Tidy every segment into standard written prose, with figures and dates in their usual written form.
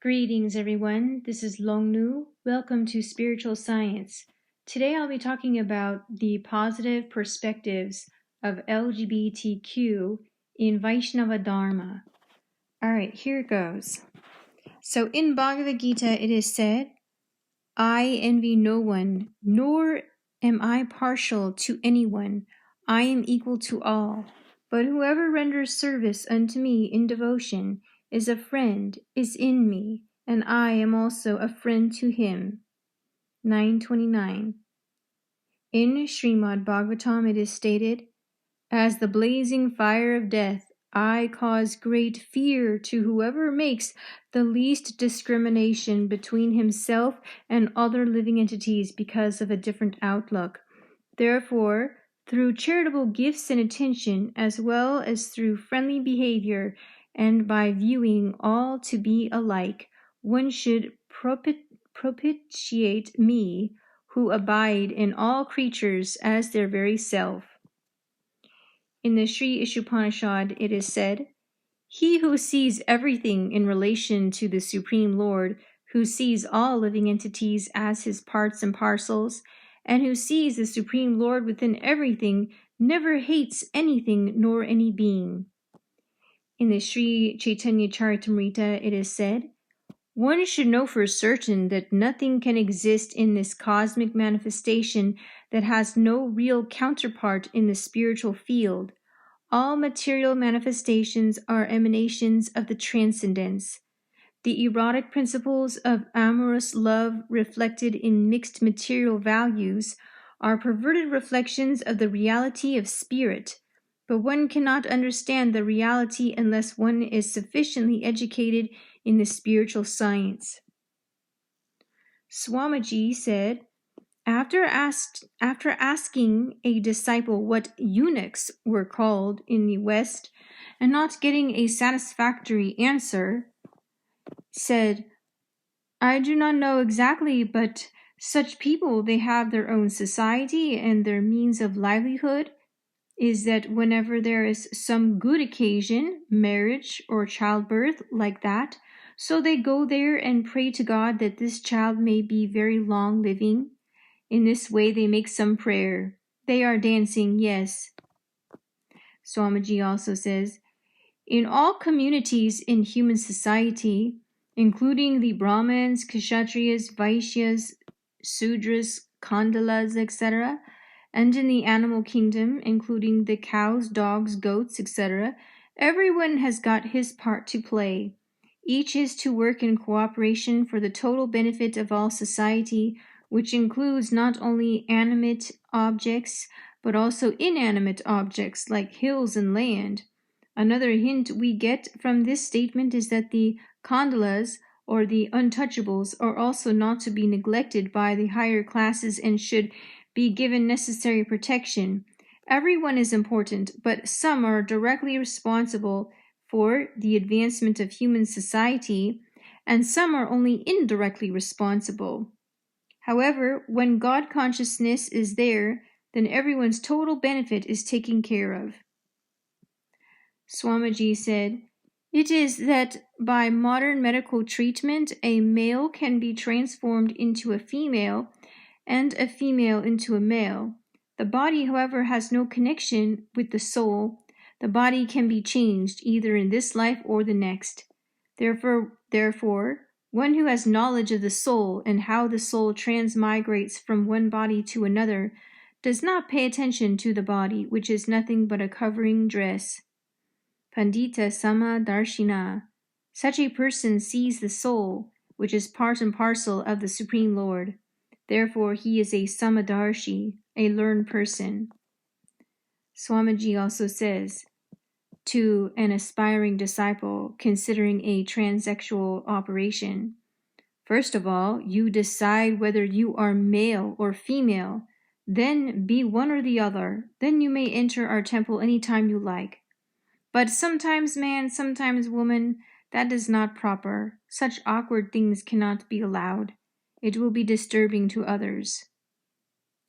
Greetings, everyone. This is Longnu. Welcome to Spiritual Science. Today I'll be talking about the positive perspectives of LGBTQ in Vaishnava-Dharma. All right, here it goes. So in Bhagavad Gita it is said, I envy no one, nor am I partial to anyone. I am equal to all. But whoever renders service unto me in devotion is a friend, is in me, and I am also a friend to him. 929. In Srimad Bhagavatam it is stated, as the blazing fire of death, I cause great fear to whoever makes the least discrimination between himself and other living entities because of a different outlook. Therefore, through charitable gifts and attention, as well as through friendly behavior, and by viewing all to be alike, one should propitiate me, who abide in all creatures as their very self. In the Sri Ishopanishad it is said, he who sees everything in relation to the Supreme Lord, who sees all living entities as his parts and parcels, and who sees the Supreme Lord within everything, never hates anything nor any being. In the Sri Chaitanya Charitamrita it is said, one should know for certain that nothing can exist in this cosmic manifestation that has no real counterpart in the spiritual field. All material manifestations are emanations of the transcendence. The erotic principles of amorous love reflected in mixed material values are perverted reflections of the reality of spirit, but one cannot understand the reality unless one is sufficiently educated in the spiritual science. Swamiji said, after asking a disciple what eunuchs were called in the West and not getting a satisfactory answer, said, I do not know exactly, but such people, they have their own society and their means of livelihood is that whenever there is some good occasion, marriage or childbirth like that, so they go there and pray to God that this child may be very long living. In this way they make some prayer. They are dancing, yes. Swamiji also says, in all communities in human society, including the Brahmins, Kshatriyas, Vaishyas, Sudras, Kandalas, etc., and in the animal kingdom, including the cows, dogs, goats, etc., everyone has got his part to play. Each is to work in cooperation for the total benefit of all society, which includes not only animate objects, but also inanimate objects like hills and land. Another hint we get from this statement is that the Kandalas, or the untouchables, are also not to be neglected by the higher classes and should be given necessary protection. Everyone is important, but some are directly responsible for the advancement of human society, and some are only indirectly responsible. However, when God consciousness is there, then everyone's total benefit is taken care of. Swamiji said, it is that by modern medical treatment, a male can be transformed into a female and a female into a male. The body, however, has no connection with the soul. The body can be changed either in this life or the next. Therefore, one who has knowledge of the soul and how the soul transmigrates from one body to another does not pay attention to the body, which is nothing but a covering dress. Pandita Sama Darshina. Such a person sees the soul, which is part and parcel of the Supreme Lord. Therefore, he is a Samadarshi, a learned person. Swamiji also says, to an aspiring disciple considering a transsexual operation, first of all, you decide whether you are male or female, then be one or the other. Then you may enter our temple anytime you like. But sometimes man, sometimes woman, that is not proper. Such awkward things cannot be allowed. It will be disturbing to others.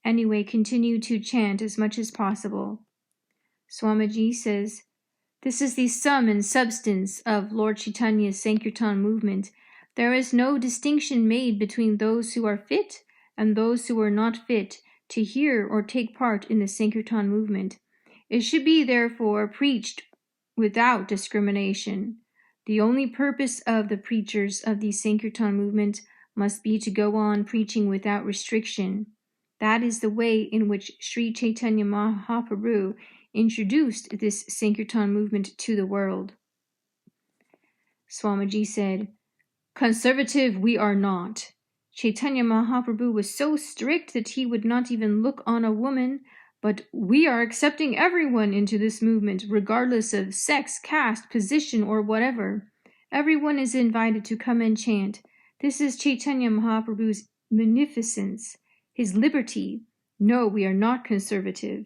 Anyway, continue to chant as much as possible. Swamiji says, this is the sum and substance of Lord Chaitanya's Sankirtan movement, There is no distinction made between those who are fit and those who are not fit to hear or take part in the Sankirtan movement. It should be, therefore, preached without discrimination. The only purpose of the preachers of the Sankirtan movement must be to go on preaching without restriction. That is the way in which Sri Chaitanya Mahaprabhu introduced this Sankirtan movement to the world. Swamiji said, "Conservative we are not. Chaitanya Mahaprabhu was so strict that he would not even look on a woman, but we are accepting everyone into this movement, regardless of sex, caste, position, or whatever. Everyone is invited to come and chant. This is Chaitanya Mahaprabhu's munificence, his liberty. No, we are not conservative."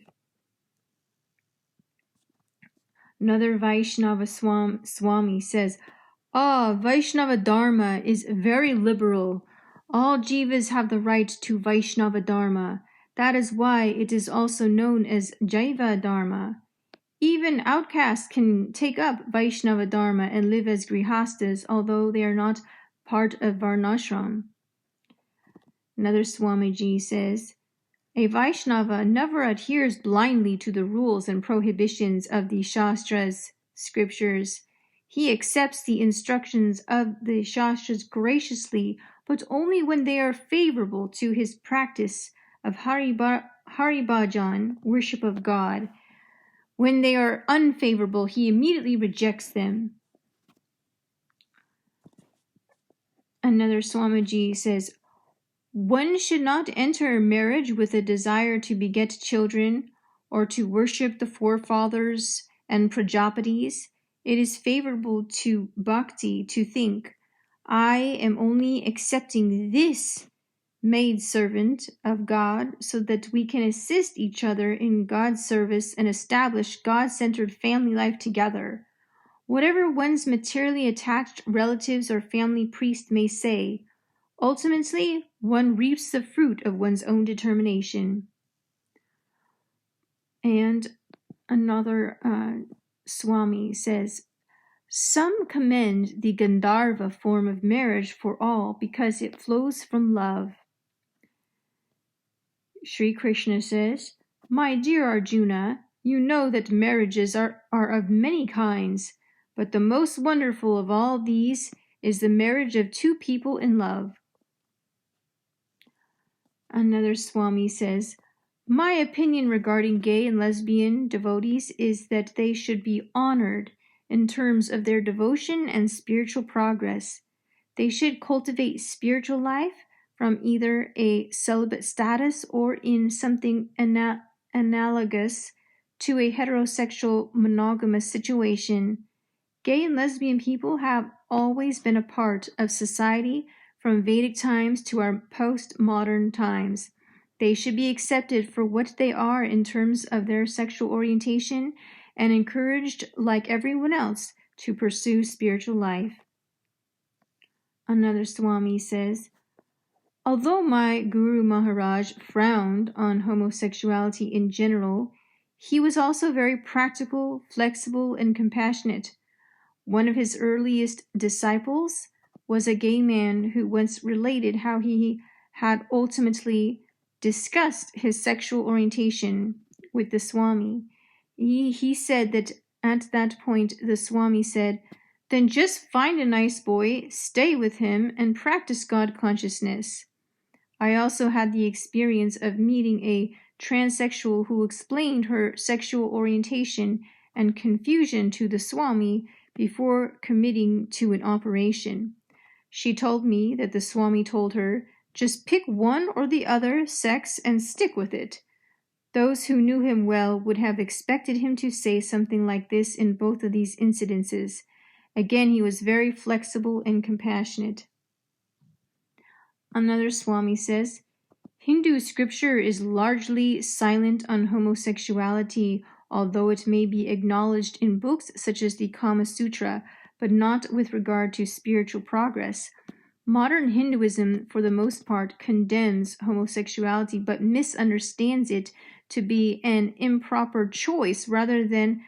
Another Vaishnava Swami says, Vaishnava-Dharma is very liberal. All jivas have the right to Vaishnava-Dharma. That is why it is also known as Jaiva-Dharma. Even outcasts can take up Vaishnava-Dharma and live as grihastas, although they are not part of Varnashram. Another Swamiji says, a Vaishnava never adheres blindly to the rules and prohibitions of the Shastras, scriptures. He accepts the instructions of the Shastras graciously, but only when they are favorable to his practice of Haribhajan, worship of God. When they are unfavorable, he immediately rejects them. Another Swamiji says, one should not enter marriage with a desire to beget children or to worship the forefathers and Prajapatis. It is favorable to bhakti to think, I am only accepting this maidservant of God so that we can assist each other in God's service and establish God-centered family life together. Whatever one's materially attached relatives or family priest may say, ultimately, one reaps the fruit of one's own determination. And another Swami says, some commend the Gandharva form of marriage for all because it flows from love. Sri Krishna says, my dear Arjuna, you know that marriages are of many kinds, but the most wonderful of all these is the marriage of two people in love. Another Swami says, my opinion regarding gay and lesbian devotees is that they should be honored in terms of their devotion and spiritual progress. They should cultivate spiritual life from either a celibate status or in something analogous to a heterosexual monogamous situation. Gay and lesbian people have always been a part of society from Vedic times to our postmodern times. They should be accepted for what they are in terms of their sexual orientation and encouraged, like everyone else, to pursue spiritual life. Another Swami says, although my Guru Maharaj frowned on homosexuality in general, he was also very practical, flexible, and compassionate. One of his earliest disciples was a gay man who once related how he had ultimately discussed his sexual orientation with the Swami. He said that at that point the Swami said, then just find a nice boy, stay with him, and practice God consciousness. I also had the experience of meeting a transsexual who explained her sexual orientation and confusion to the Swami before committing to an operation. She told me that the Swami told her, just pick one or the other sex and stick with it. Those who knew him well would have expected him to say something like this in both of these incidences. Again, he was very flexible and compassionate. Another Swami says, Hindu scripture is largely silent on homosexuality, although it may be acknowledged in books such as the Kama Sutra, but not with regard to spiritual progress. Modern Hinduism, for the most part, condemns homosexuality, but misunderstands it to be an improper choice rather than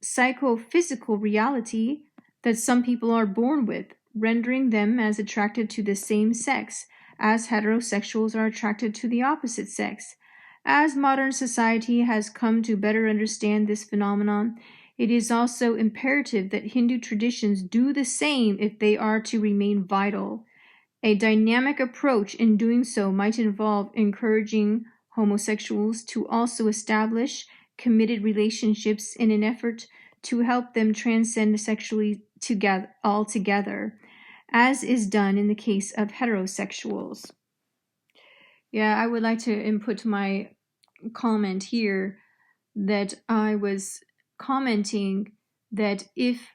psychophysical reality that some people are born with. rendering them as attracted to the same sex, as heterosexuals are attracted to the opposite sex. As modern society has come to better understand this phenomenon, it is also imperative that Hindu traditions do the same if they are to remain vital. A dynamic approach in doing so might involve encouraging homosexuals to also establish committed relationships in an effort to help them transcend sexually altogether, as is done in the case of heterosexuals. Yeah, I would like to input my comment here that I was commenting that if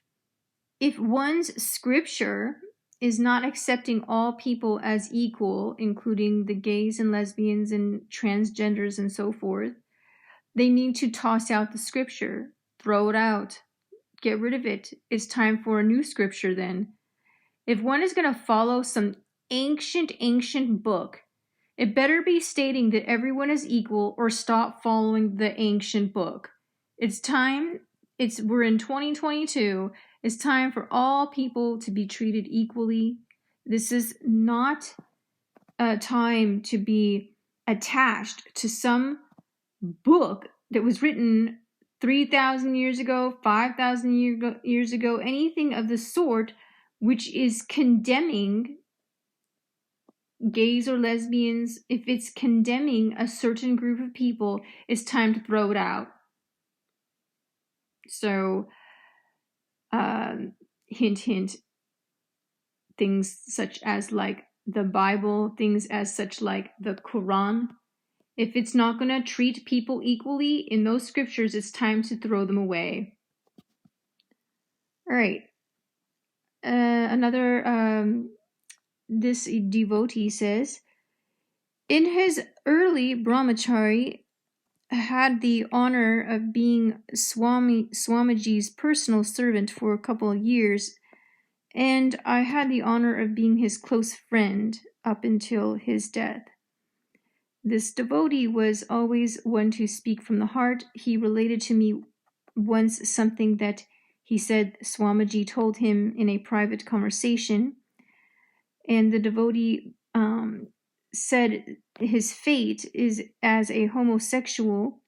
one's scripture is not accepting all people as equal, including the gays and lesbians and transgenders and so forth, they need to toss out the scripture, throw it out, get rid of it. It's time for a new scripture then. If one is going to follow some ancient book, it better be stating that everyone is equal or stop following the ancient book. It's time, we're in 2022, it's time for all people to be treated equally. This is not a time to be attached to some book that was written 3,000 years ago, 5,000 years ago, anything of the sort, which is condemning gays or lesbians. If it's condemning a certain group of people, it's time to throw it out. So, hint, hint, things such as like the Bible, things as such like the Quran. If it's not going to treat people equally in those scriptures, it's time to throw them away. All right. This devotee says, in his early brahmachari, had the honor of being Swamiji's personal servant for a couple of years, and I had the honor of being his close friend up until his death. This devotee was always one to speak from the heart. He related to me once something that he said Swamiji told him in a private conversation, and the devotee said his fate is as a homosexual,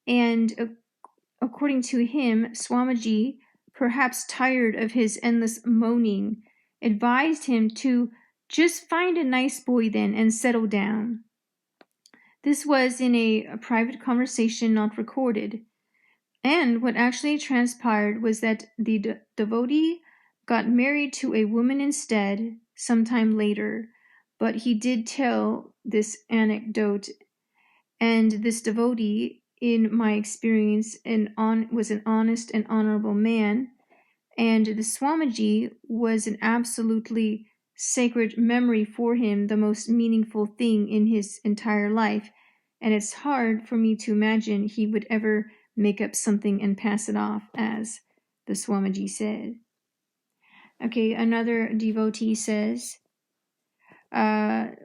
and according to him, Swamiji, perhaps tired of his endless moaning, advised him to just find a nice boy then and settle down. This was in a private conversation not recorded, and what actually transpired was that the devotee got married to a woman instead sometime later, but he did tell this anecdote, and this devotee, in my experience, was an honest and honorable man, and the Swamiji was an absolutely sacred memory for him, the most meaningful thing in his entire life, and it's hard for me to imagine he would ever make up something and pass it off as the Swamiji said. Okay, another devotee says,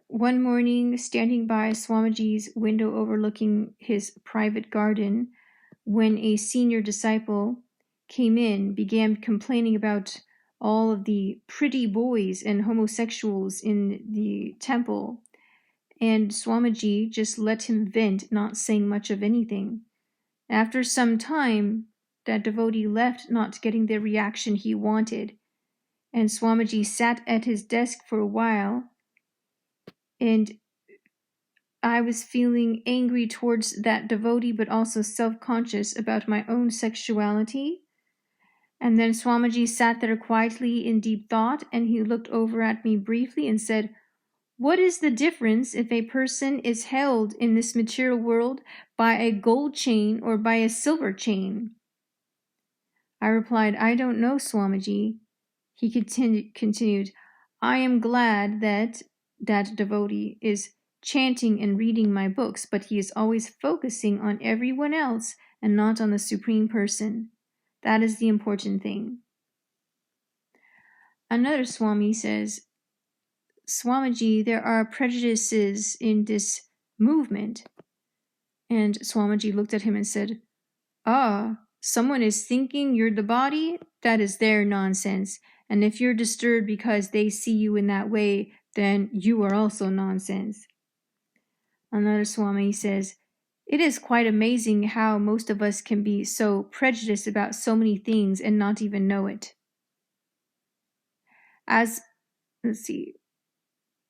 one morning, standing by Swamiji's window overlooking his private garden, when a senior disciple came in, began complaining about all of the pretty boys and homosexuals in the temple, and Swamiji just let him vent, not saying much of anything. After some time, that devotee left, not getting the reaction he wanted, and Swamiji sat at his desk for a while, and I was feeling angry towards that devotee, but also self-conscious about my own sexuality. And then Swamiji sat there quietly in deep thought, and he looked over at me briefly and said, "What is the difference if a person is held in this material world by a gold chain or by a silver chain?" I replied, "I don't know, Swamiji." He continued, "I am glad that devotee is chanting and reading my books, but he is always focusing on everyone else and not on the Supreme Person. That is the important thing." Another Swami says, "Swamiji, there are prejudices in this movement." And Swamiji looked at him and said, "Ah, someone is thinking you're the body? That is their nonsense. And if you're disturbed because they see you in that way, then you are also nonsense. Another Swami says, it is quite amazing how most of us can be so prejudiced about so many things and not even know it.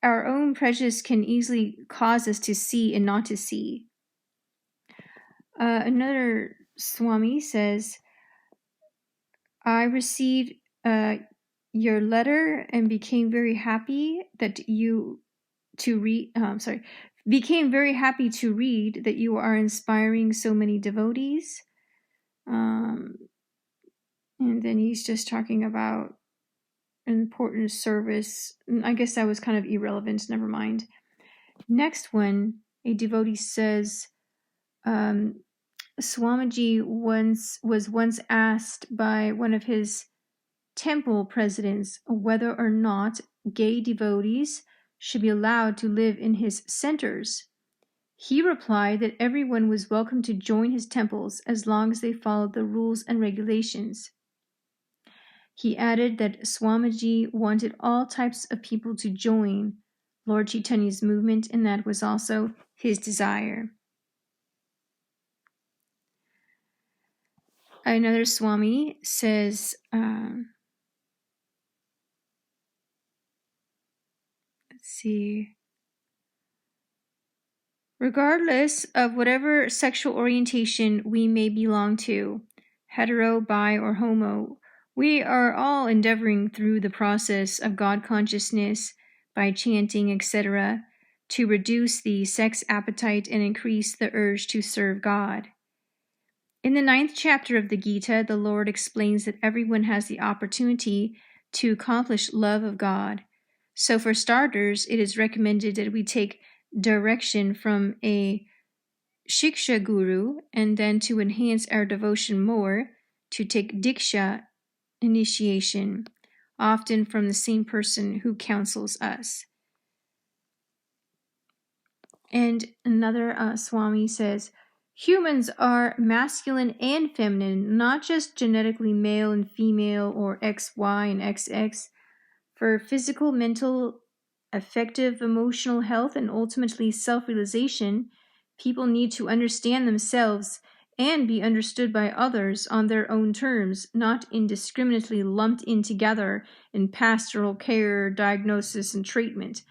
Our own prejudice can easily cause us to see and not to see. Another Swami says, I received your letter and became very happy became very happy to read that you are inspiring so many devotees. And then he's just talking about an important service. I guess that was kind of irrelevant. Never mind. Next one, a devotee says, Swamiji was once asked by one of his temple presidents whether or not gay devotees should be allowed to live in his centers. He replied that everyone was welcome to join his temples as long as they followed the rules and regulations. He added that Swamiji wanted all types of people to join Lord Chaitanya's movement, and that was also his desire. Another Swami says, let's see. Regardless of whatever sexual orientation we may belong to, hetero, bi, or homo, we are all endeavoring through the process of God consciousness, by chanting, etc., to reduce the sex appetite and increase the urge to serve God. In the 9th chapter of the Gita, the Lord explains that everyone has the opportunity to accomplish love of God. So for starters, it is recommended that we take direction from a Shiksha Guru, and then to enhance our devotion more, to take Diksha initiation, often from the same person who counsels us. And another Swami says, humans are masculine and feminine, not just genetically male and female or XY and XX. For physical, mental, affective, emotional health, and ultimately self-realization, people need to understand themselves and be understood by others on their own terms, not indiscriminately lumped in together in pastoral care, diagnosis, and treatment.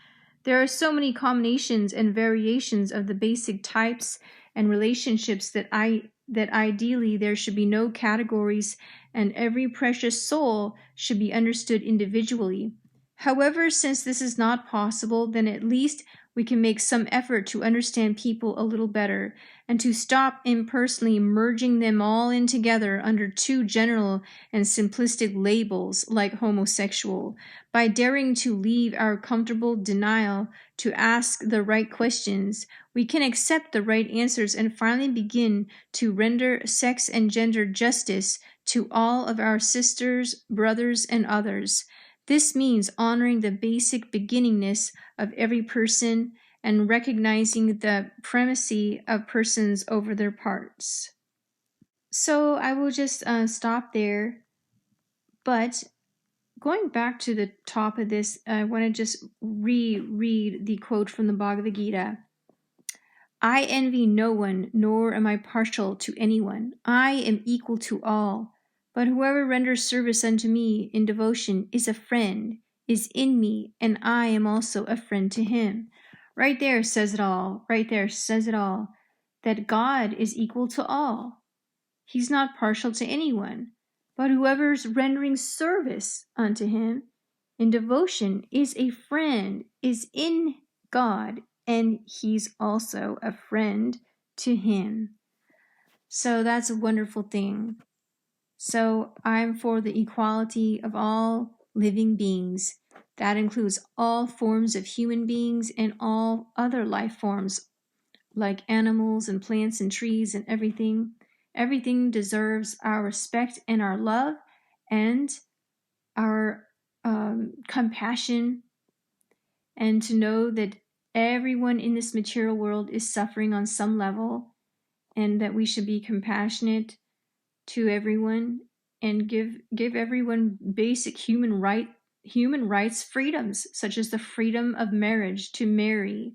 There are so many combinations and variations of the basic types and relationships that ideally there should be no categories, and every precious soul should be understood individually. However, since this is not possible, then at least we can make some effort to understand people a little better, and to stop impersonally merging them all in together under too general and simplistic labels like homosexual. By daring to leave our comfortable denial to ask the right questions, we can accept the right answers and finally begin to render sex and gender justice to all of our sisters, brothers, and others. This means honoring the basic beginningness of every person and recognizing the primacy of persons over their parts. So I will just stop there. But going back to the top of this, I want to just reread the quote from the Bhagavad Gita. I envy no one, nor am I partial to anyone. I am equal to all. But whoever renders service unto me in devotion is a friend, is in me, and I am also a friend to him. Right there says it all. Right there says it all. That God is equal to all. He's not partial to anyone. But whoever's rendering service unto him in devotion is a friend, is in God, and he's also a friend to him. So that's a wonderful thing. So I'm for the equality of all living beings. That includes all forms of human beings and all other life forms, like animals and plants and trees and everything. Everything deserves our respect and our love and our compassion, and to know that everyone in this material world is suffering on some level, and that we should be compassionate to everyone and give everyone basic human rights freedoms, such as the freedom of marriage to marry,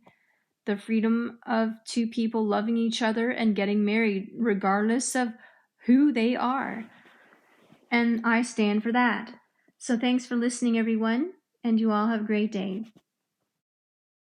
the freedom of two people loving each other and getting married regardless of who they are. And I stand for that. So thanks for listening, everyone, and you all have a great day.